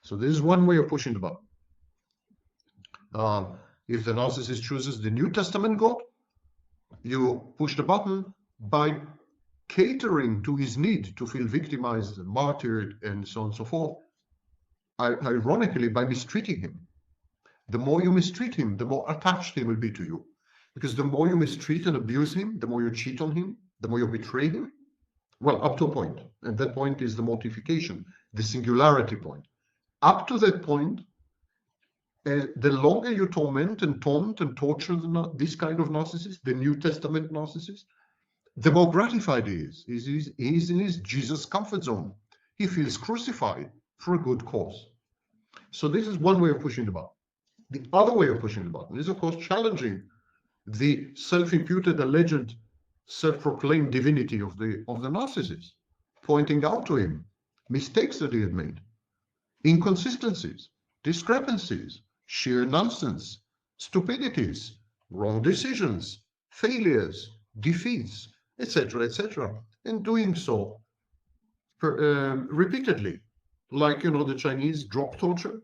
So this is one way of pushing the button. If the narcissist chooses the New Testament God, you push the button by catering to his need to feel victimized, martyred, and so on and so forth, ironically, by mistreating him. The more you mistreat him, the more attached he will be to you. Because the more you mistreat and abuse him, the more you cheat on him, the more you betray him, well, up to a point. And that point is the mortification, the singularity point. Up to that point, the longer you torment and taunt and torture this kind of narcissist, the New Testament narcissist, the more gratified he is. He's in his Jesus comfort zone. He feels crucified for a good cause. So this is one way of pushing the button. The other way of pushing the button is, of course, challenging the self-imputed, alleged, self-proclaimed divinity of the narcissist, pointing out to him mistakes that he had made, inconsistencies, discrepancies, sheer nonsense, stupidities, wrong decisions, failures, defeats, etc., and doing so repeatedly, like, you know, the Chinese drop torture,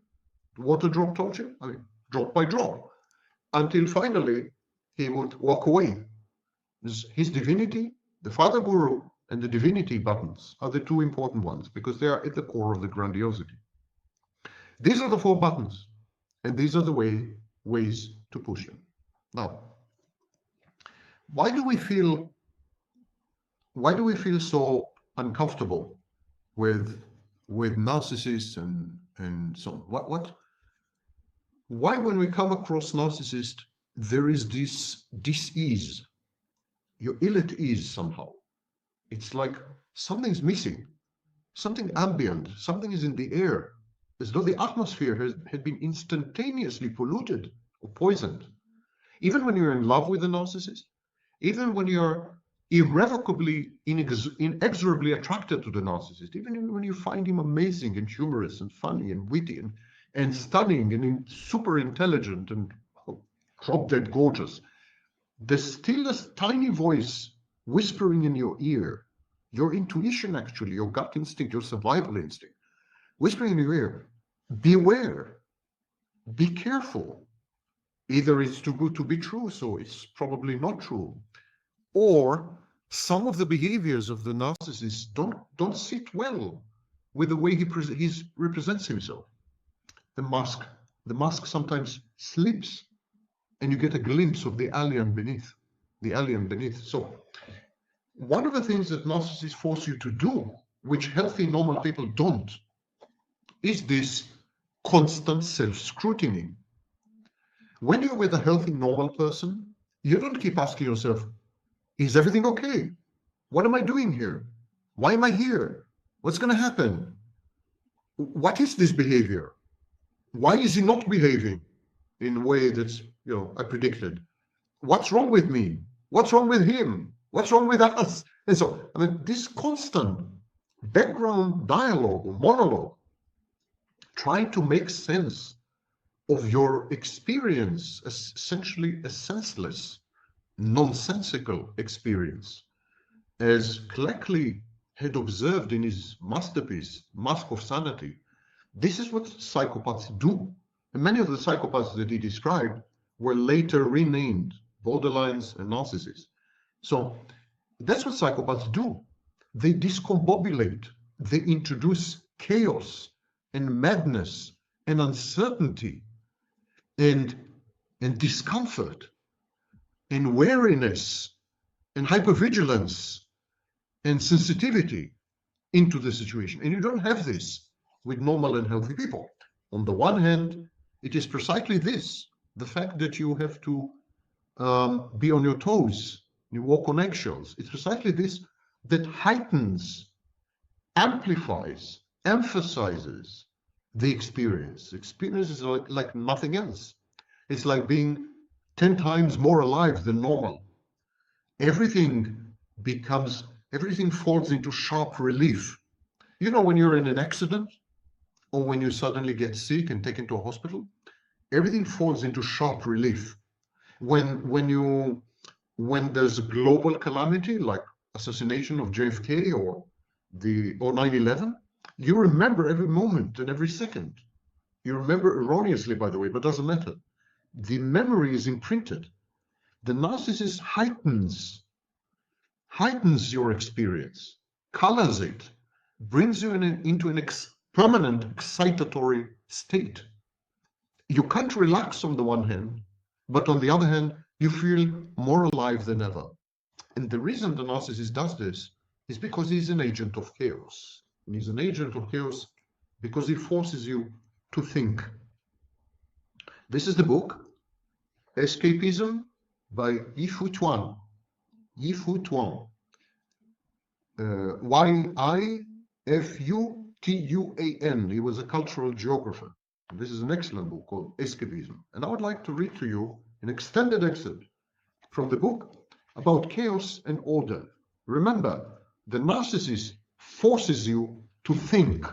water drop torture, I mean, drop by drop, until finally he would walk away. His divinity, the father guru, and the divinity buttons are the two important ones because they are at the core of the grandiosity. These are the four buttons, and these are the ways to push them. Now, why do we feel so uncomfortable with narcissists and so on? Why, when we come across narcissist, there is this dis-ease? You're ill at ease somehow. It's like something's missing, something ambient, something is in the air, as though the atmosphere had been instantaneously polluted or poisoned. Even when you're in love with a narcissist, even when you're irrevocably, inexorably attracted to the narcissist, even when you find him amazing and humorous and funny and witty and stunning and super intelligent and drop-dead gorgeous, there's still a tiny voice whispering in your ear, your intuition actually, your gut instinct, your survival instinct, whispering in your ear, beware, be careful. Either it's too good to be true, so it's probably not true, or some of the behaviors of the narcissist don't sit well with the way he represents himself. The mask sometimes slips, and you get a glimpse of the alien beneath. So one of the things that narcissists force you to do, which healthy, normal people don't, is this constant self-scrutiny. When you're with a healthy, normal person, you don't keep asking yourself, is everything okay? What am I doing here? Why am I here? What's going to happen? What is this behavior? Why is he not behaving in a way that's, you know, I predicted? What's wrong with me? What's wrong with him? What's wrong with us? And so, I mean, this constant background dialogue or monologue, trying to make sense of your experience, as essentially a senseless, nonsensical experience, as Cleckley had observed in his masterpiece, Mask of Sanity. This is what psychopaths do. And many of the psychopaths that he described were later renamed borderlines and narcissists. So that's what psychopaths do. They discombobulate, they introduce chaos and madness and uncertainty and discomfort and wariness and hypervigilance and sensitivity into the situation. And you don't have this with normal and healthy people. On the one hand, it is precisely this, the fact that you have to be on your toes, you walk on eggshells. It's precisely this that heightens, amplifies, emphasizes the experience. Experience is like nothing else. It's like being 10 times more alive than normal. Everything falls into sharp relief. You know, when you're in an accident or when you suddenly get sick and taken to a hospital, everything falls into sharp relief. When there's a global calamity like assassination of JFK or 9/11, you remember every moment and every second. You remember erroneously, by the way, but doesn't matter. The memory is imprinted. The narcissist heightens your experience, colors it, brings you into an permanent excitatory state. You can't relax on the one hand, but on the other hand, you feel more alive than ever. And the reason the narcissist does this is because he's an agent of chaos. And he's an agent of chaos because he forces you to think. This is the book, Escapism by Yifu Tuan. Yifu Tuan. Y-I-F-U-T-U-A-N. He was a cultural geographer. This is an excellent book called Escapism. And I would like to read to you an extended excerpt from the book about chaos and order. Remember, the narcissist forces you to think,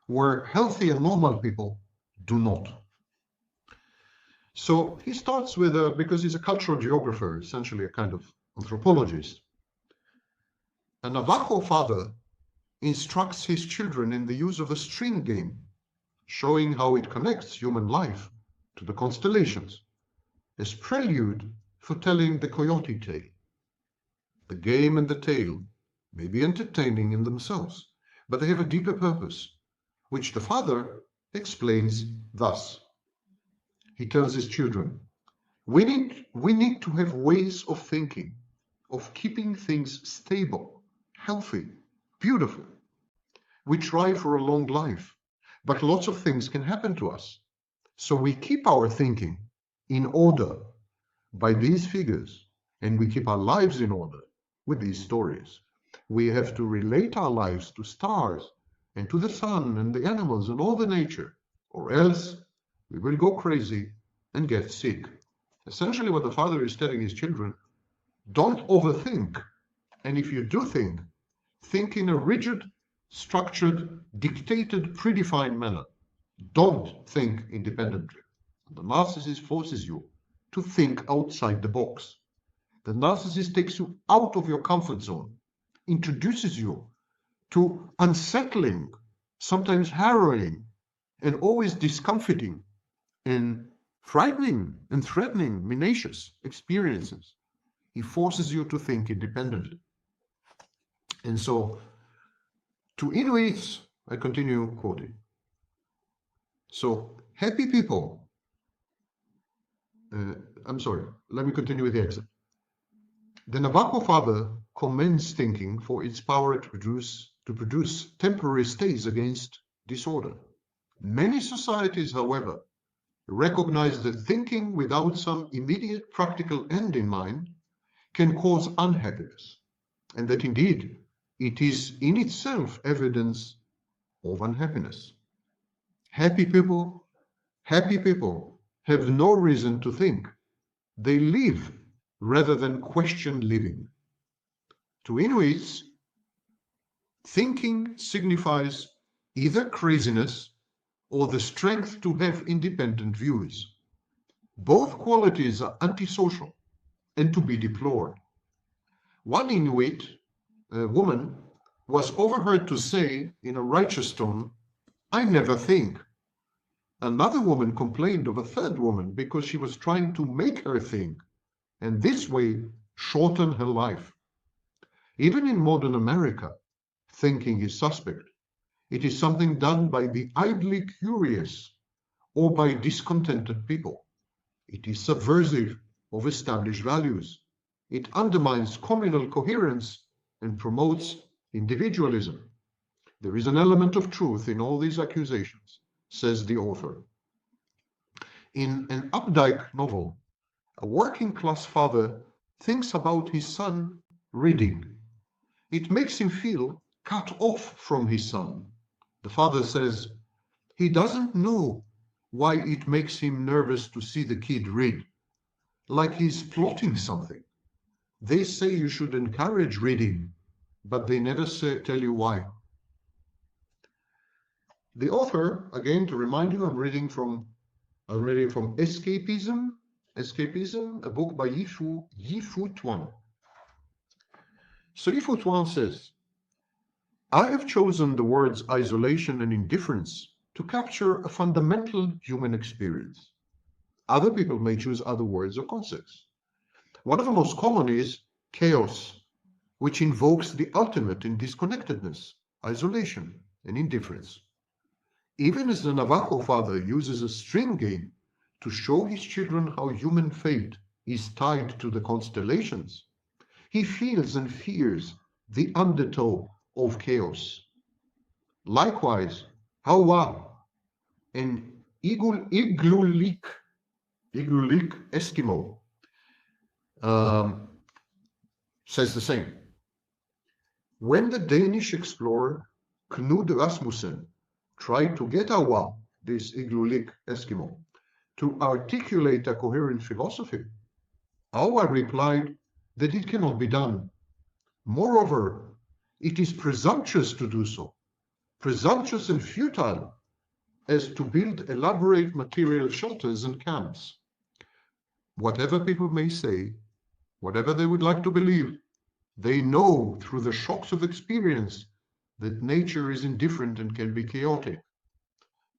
where healthy and normal people do not. So he starts with, because he's a cultural geographer, essentially a kind of anthropologist. A Navajo father instructs his children in the use of a string game, showing how it connects human life to the constellations, as prelude for telling the coyote tale. The game and the tale may be entertaining in themselves, but they have a deeper purpose, which the father explains thus. He tells his children, we need to have ways of thinking, of keeping things stable, healthy, beautiful. We try for a long life, but lots of things can happen to us. So we keep our thinking in order by these figures, and we keep our lives in order with these stories. We have to relate our lives to stars and to the sun and the animals and all the nature, or else we will go crazy and get sick. Essentially what the father is telling his children, don't overthink. And if you do think in a rigid, structured, dictated, predefined manner. Don't think independently. The narcissist forces you to think outside the box. The narcissist takes you out of your comfort zone, introduces you to unsettling, sometimes harrowing, and always discomforting and frightening and threatening, menacious experiences. He forces you to think independently. And so, to Inuits, I continue quoting. So, happy people, I'm sorry, let me continue with the excerpt. The Navajo father commends thinking for its power to produce temporary stays against disorder. Many societies, however, recognize that thinking without some immediate practical end in mind can cause unhappiness, and that indeed it is in itself evidence of unhappiness. Happy people have no reason to think. They live rather than question living. To Inuits, thinking signifies either craziness or the strength to have independent views. Both qualities are antisocial and to be deplored. One Inuit, a woman, was overheard to say in a righteous tone, I never think. Another woman complained of a third woman because she was trying to make her think, and this way shorten her life. Even in modern America, thinking is suspect. It is something done by the idly curious or by discontented people. It is subversive of established values. It undermines communal coherence and promotes individualism. There is an element of truth in all these accusations, says the author. In an Updike novel, a working-class father thinks about his son reading. It makes him feel cut off from his son. The father says, he doesn't know why it makes him nervous to see the kid read, like he's plotting something. They say you should encourage reading, but they never tell you why. The author, again, to remind you, I'm reading from Escapism, a book by Yifu Tuan. So Yifu Tuan says, I have chosen the words isolation and indifference to capture a fundamental human experience. Other people may choose other words or concepts. One of the most common is chaos, which invokes the ultimate in disconnectedness, isolation, and indifference. Even as the Navajo father uses a string game to show his children how human fate is tied to the constellations, he feels and fears the undertow of chaos. Likewise, Hawa, an Iglulik Eskimo, says the same. When the Danish explorer Knud Rasmussen tried to get Hawa, this Iglulik Eskimo, to articulate a coherent philosophy, Hawa replied that it cannot be done. Moreover, it is presumptuous to do so, presumptuous and futile as to build elaborate material shelters and camps. Whatever people may say, whatever they would like to believe, they know through the shocks of experience that nature is indifferent and can be chaotic.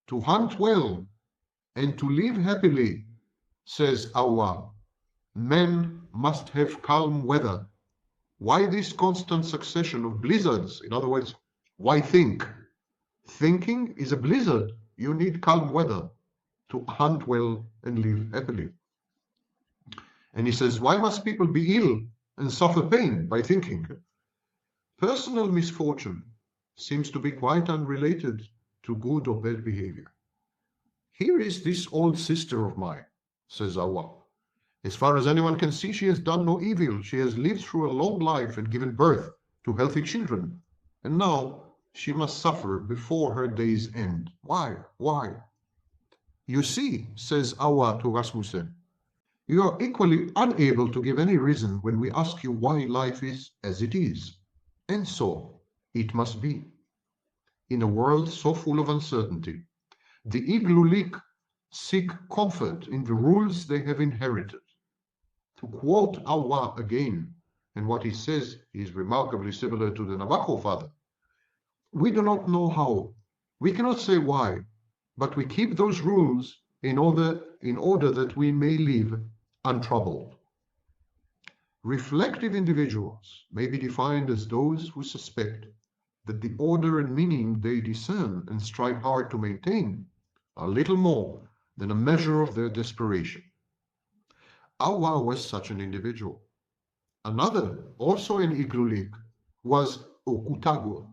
To hunt well and to live happily, says Awa, men must have calm weather. Why this constant succession of blizzards? In other words, why think? Thinking is a blizzard. You need calm weather to hunt well and live happily. And he says, why must people be ill and suffer pain by thinking? Personal misfortune seems to be quite unrelated to good or bad behavior. Here is this old sister of mine, says Awa. As far as anyone can see, she has done no evil. She has lived through a long life and given birth to healthy children. And now she must suffer before her days end. Why? Why? You see, says Awa to Rasmussen, you are equally unable to give any reason when we ask you why life is as it is. And so it must be. In a world so full of uncertainty, the Iglulik seek comfort in the rules they have inherited. To quote Awa again, and what he says is remarkably similar to the Navajo father, we do not know how, we cannot say why, but we keep those rules in order that we may live untroubled. Reflective individuals may be defined as those who suspect that the order and meaning they discern and strive hard to maintain are little more than a measure of their desperation. Awa was such an individual. Another, also in Iglulik, was Okutago.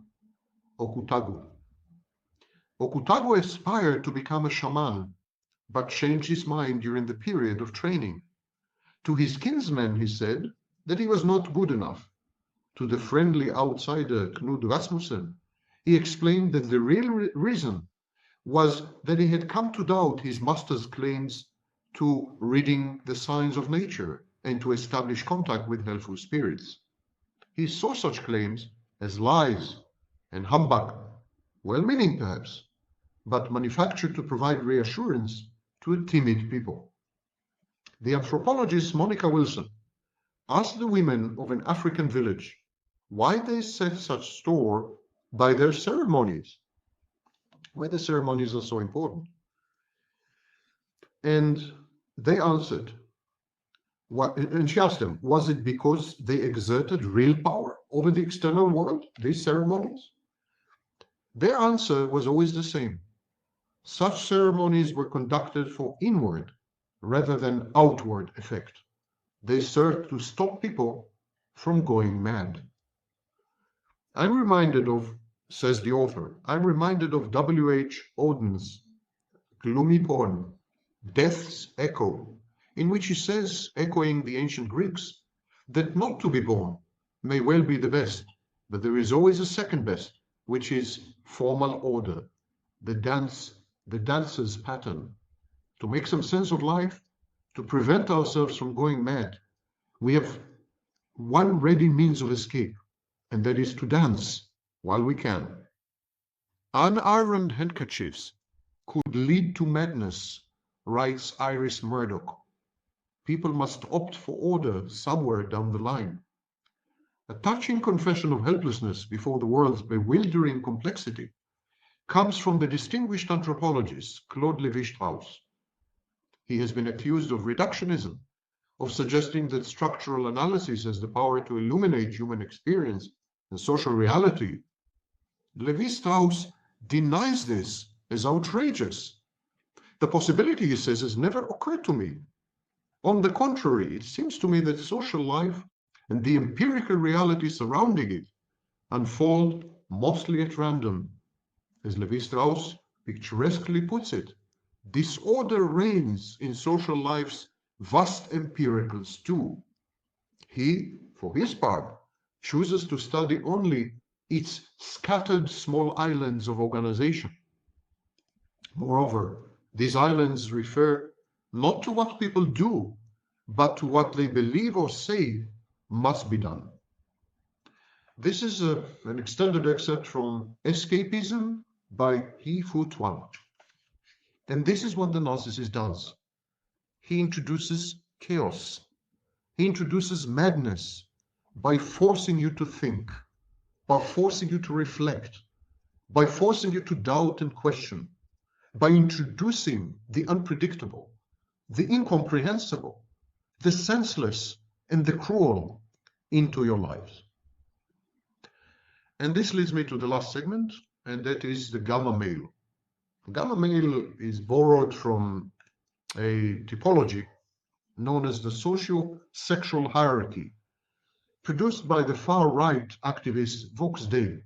Okutago aspired to become a shaman, but changed his mind during the period of training. To his kinsmen, he said that he was not good enough. To the friendly outsider Knud Rasmussen, he explained that the real reason was that he had come to doubt his master's claims to reading the signs of nature and to establish contact with helpful spirits. He saw such claims as lies and humbug, well-meaning perhaps, but manufactured to provide reassurance to a timid people. The anthropologist Monica Wilson asked the women of an African village why they set such store by their ceremonies, why the ceremonies are so important. And they answered, and she asked them, was it because they exerted real power over the external world, these ceremonies? Their answer was always the same. Such ceremonies were conducted for inward rather than outward effect. They served to stop people from going mad. I'm reminded of, says the author, I'm reminded of W.H. Auden's gloomy poem, Death's Echo, in which he says, echoing the ancient Greeks, that not to be born may well be the best, but there is always a second best, which is formal order, the dancer's pattern. To make some sense of life, to prevent ourselves from going mad, we have one ready means of escape, and that is to dance while we can. Unironed handkerchiefs could lead to madness, writes Iris Murdoch. People must opt for order somewhere down the line. A touching confession of helplessness before the world's bewildering complexity comes from the distinguished anthropologist Claude Lévi-Strauss. He has been accused of reductionism, of suggesting that structural analysis has the power to illuminate human experience and social reality. Lévi-Strauss denies this as outrageous. The possibility, he says, has never occurred to me. On the contrary, it seems to me that social life and the empirical reality surrounding it unfold mostly at random. As Lévi-Strauss picturesquely puts it, disorder reigns in social life's vast empiricals too. He, for his part, chooses to study only its scattered small islands of organization. Moreover, these islands refer not to what people do, but to what they believe or say must be done. This is an extended excerpt from Escapism by He Fu Tuan. And this is what the narcissist does. He introduces chaos. He introduces madness by forcing you to think, by forcing you to reflect, by forcing you to doubt and question, by introducing the unpredictable, the incomprehensible, the senseless, and the cruel into your lives. And this leads me to the last segment, and that is the gamma male. Gamma male is borrowed from a typology known as the socio-sexual hierarchy, produced by the far-right activist Vox Day.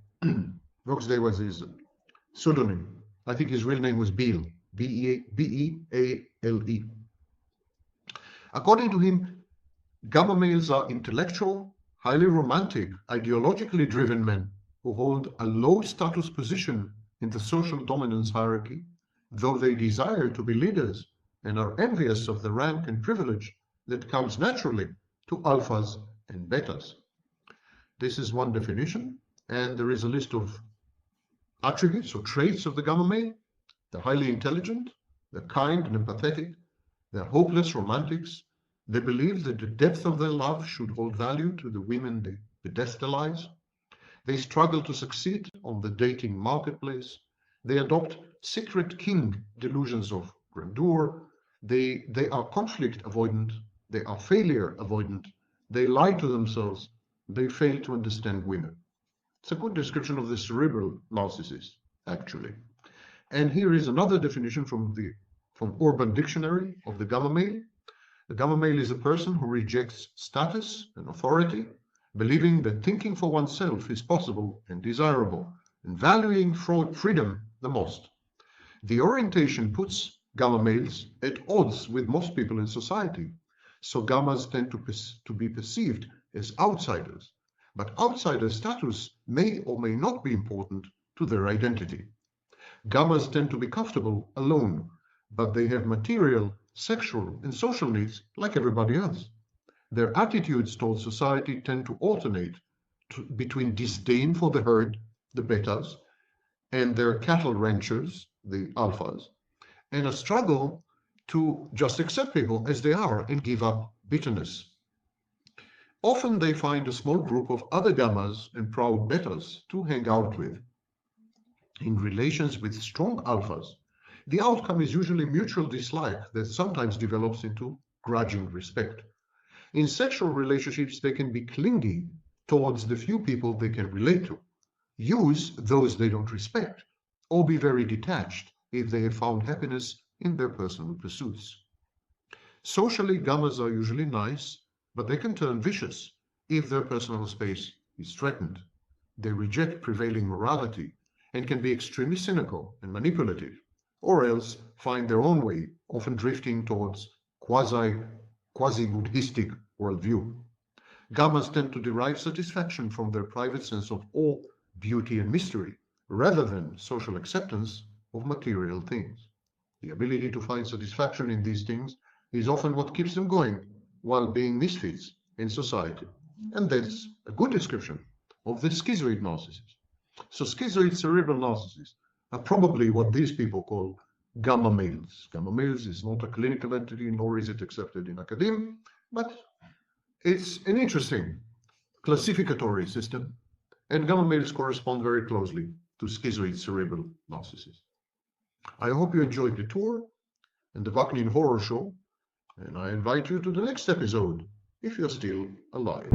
Vox Day was his pseudonym. I think his real name was Beale, B-E-A-L-E. According to him, gamma males are intellectual, highly romantic, ideologically driven men who hold a low status position in the social dominance hierarchy, though they desire to be leaders and are envious of the rank and privilege that comes naturally to alphas and betas. This is one definition, and there is a list of attributes or traits of the gamma male. They're highly intelligent, they're kind and empathetic, they're hopeless romantics, they believe that the depth of their love should hold value to the women they pedestalize, they struggle to succeed on the dating marketplace, they adopt secret king delusions of grandeur, they are conflict avoidant, they are failure avoidant, they lie to themselves, they fail to understand women. It's a good description of the cerebral narcissist, actually. And here is another definition from Urban Dictionary of the gamma male. The gamma male is a person who rejects status and authority, believing that thinking for oneself is possible and desirable, and valuing freedom the most. The orientation puts gamma males at odds with most people in society, so gammas tend to be perceived as outsiders, but outsider status may or may not be important to their identity. Gammas tend to be comfortable alone, but they have material, sexual, and social needs like everybody else. Their attitudes towards society tend to alternate between disdain for the herd, the betas, and their cattle ranchers, the alphas, and a struggle to just accept people as they are and give up bitterness. Often they find a small group of other gammas and proud betas to hang out with. In relations with strong alphas, the outcome is usually mutual dislike that sometimes develops into grudging respect. In sexual relationships, they can be clingy towards the few people they can relate to, use those they don't respect, or be very detached if they have found happiness in their personal pursuits. Socially, gammas are usually nice, but they can turn vicious if their personal space is threatened. They reject prevailing morality and can be extremely cynical and manipulative, or else find their own way, often drifting towards quasi-Buddhistic worldview. Gammas tend to derive satisfaction from their private sense of awe, beauty, and mystery, rather than social acceptance of material things. The ability to find satisfaction in these things is often what keeps them going while being misfits in society. And that's a good description of the schizoid narcissist. So schizoid cerebral narcissists are probably what these people call gamma males. Gamma males is not a clinical entity, nor is it accepted in academia, but it's an interesting classificatory system, and gamma males correspond very closely to schizoid cerebral narcissists. I hope you enjoyed the tour and the Vaknin horror show, and I invite you to the next episode if you're still alive.